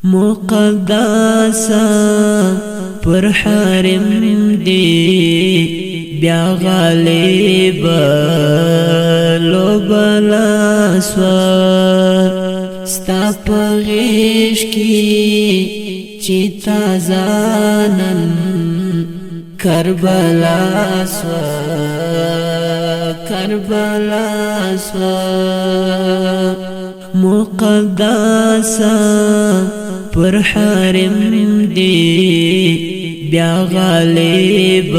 مقدسا پر حرم دی بیا غالب لو بلا سوا ستا پغیش کی چی تازانن کربلا سوا کربلا سوا مقدسا پر حرم دی بیا غالب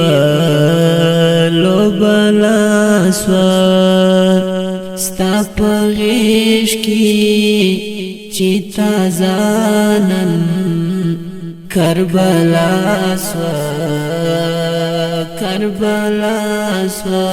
لو بلا سوا ستا پغیش کی چی تازانن کربلا سوا کربلا سوا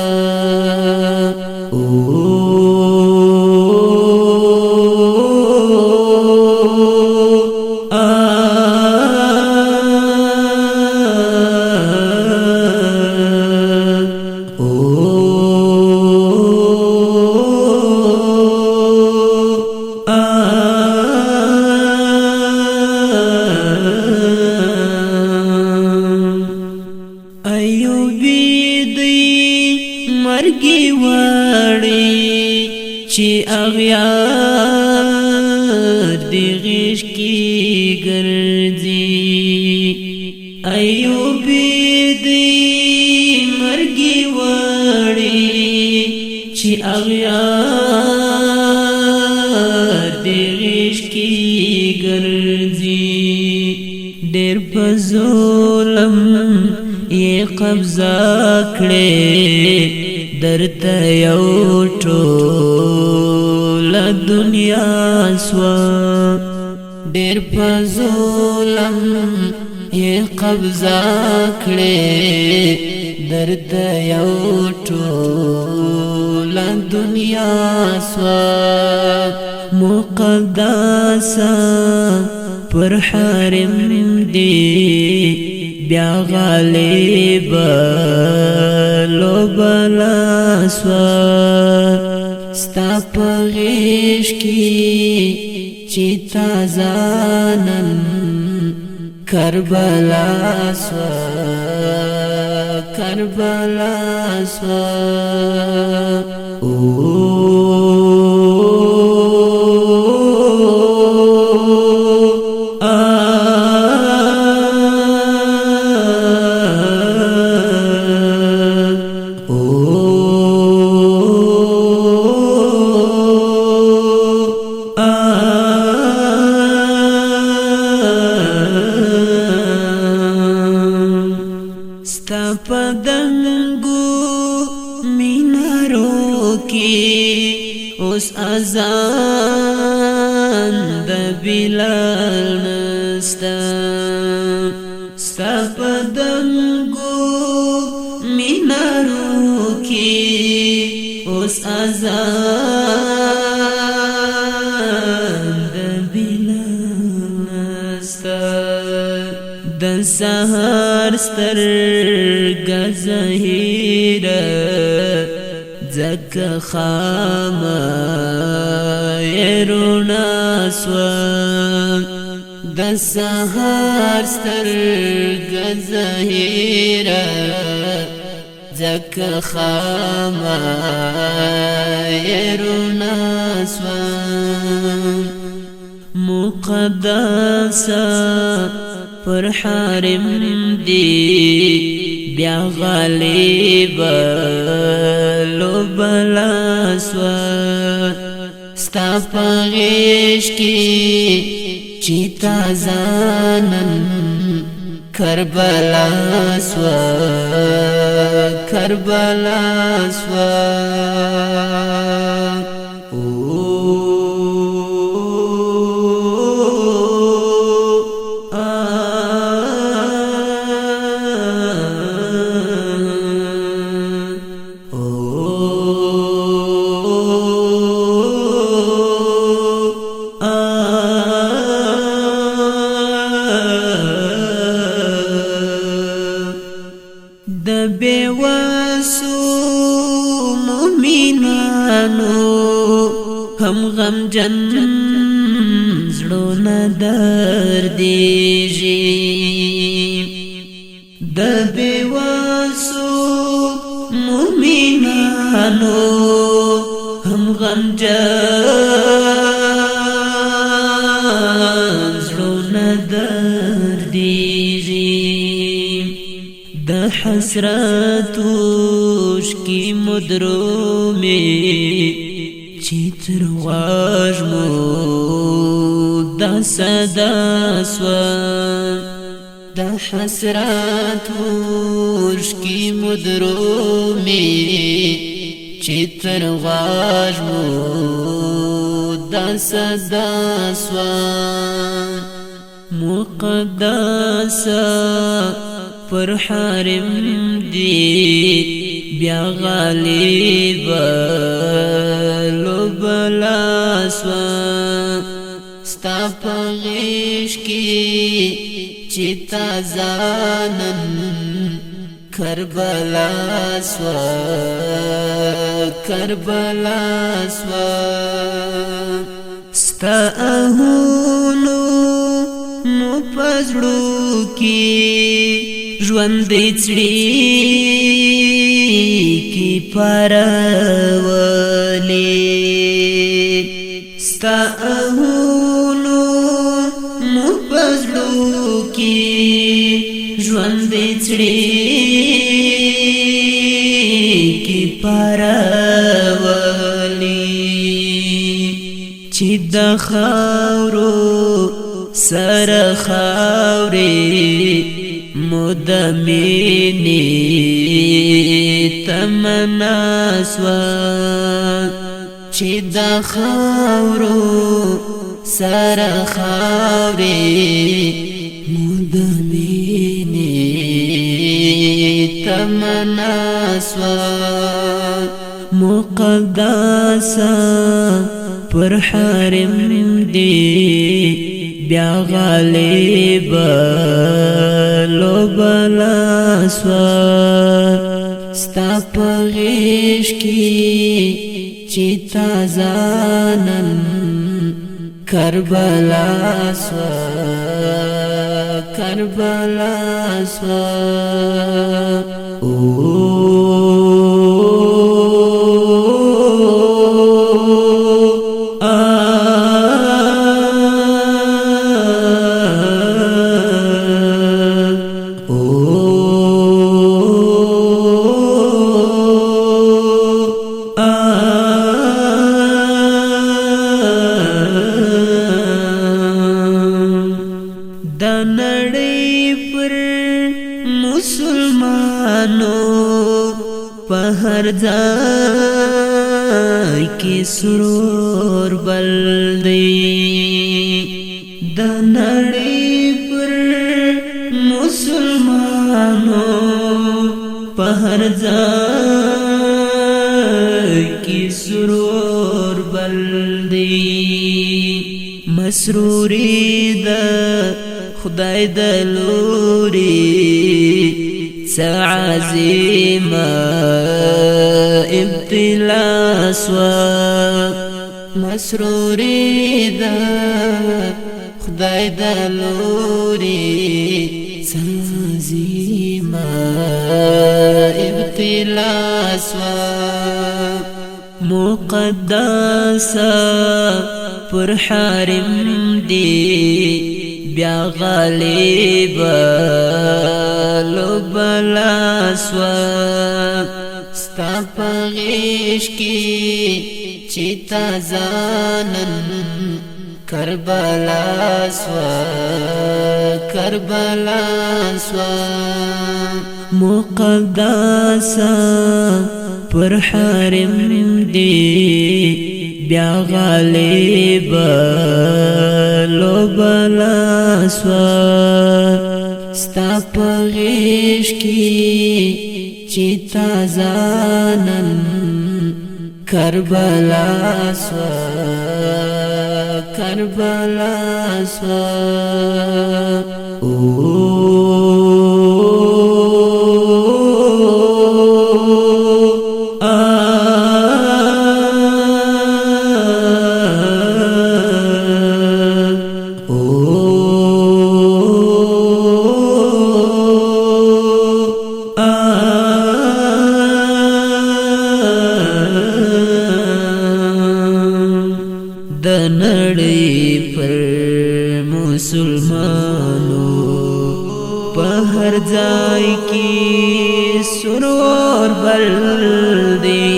مرگی واری چی اغیار دی غیش کی گردی ایوبی دی مرگی واری چی اغیار دی غیش کی گردی دیر پزولم یہ قبضہ کڑے درتا یو ټول دنیا سوا ډېر په ظلم یې قبضه کړې درتا یو ټول دنیا سوا مقدسا پر حرم دی بیا غالب لو بلا سوا ستا پغیش کی چی تازانن کربلا سوا کربلا سوا ستا پدنگو مینارو کی اس اذان د بلال نستا ستا پدنگو مینارو کی اس اذان د بلال نستا د سهار سترګه زهیره ځکه خامه یې روڼه سوه د سهار سترګه زهیره ځکه خامه یې روڼه سوه مقدسه پر حرم دی بیا غالب لو بلا سوا ستا پغیش کی چی تازانن کربلا سوا کربلا سوا د بیوسو مومنانو هم غم جن زړونه دردېږي د بېوسو مومنانو هم غمجن زړونه دردېږي د حسرت اوښکې مو درومي چې تر غوږ مو دا صدا سوه د حسرت اوښکې مو درومي چې تر غوږ مو دا صدا سوه مقدسه پر حرم دی بیا غالیبه لبلا سوه ستا په غیږ کې چې تازه نن کربلا سوه کربلا سوه ستا آهونو مو په زړو کې ژوندۍ څړیکې پارولې ستا آهونو مو په زړو کې ژوندۍ څړیکې پارولې چې د خاورو سره خاورې مو د مینې تمنا سوه چې د خاورو سره خاورې مو د مینې تمنا سوه مقدسه پر حرم دی بیا غالیبه لبلا سوه ستا په غیږ کې چې تازه نن کربلا سوه کربلا سوه مسلمانو په هر ځای کې سرور بل دی د نړۍ پر مسلمانو په هر ځای کې سرور بل دی مسروري د خدای د لوري عظیمه ابتلا سوه مسروري د خدای د لوري عظیمه ابتلا سوه مقدسه پر حرم دی بیا غالیبه لبلا سوه ستا په غیږ کې چې تازه نن کربلا سوه کربلا سوه مقدسه پر حرم دی بیا غالیبه لبلا سوه ستا په غیږ کې چې تازه نن کربلا سوه کربلا سوه د نړۍ پر مسلمانو په هر ځای کې سرور بل دی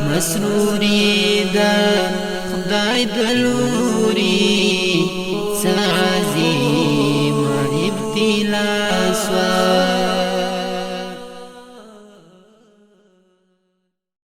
مسروري د خدای د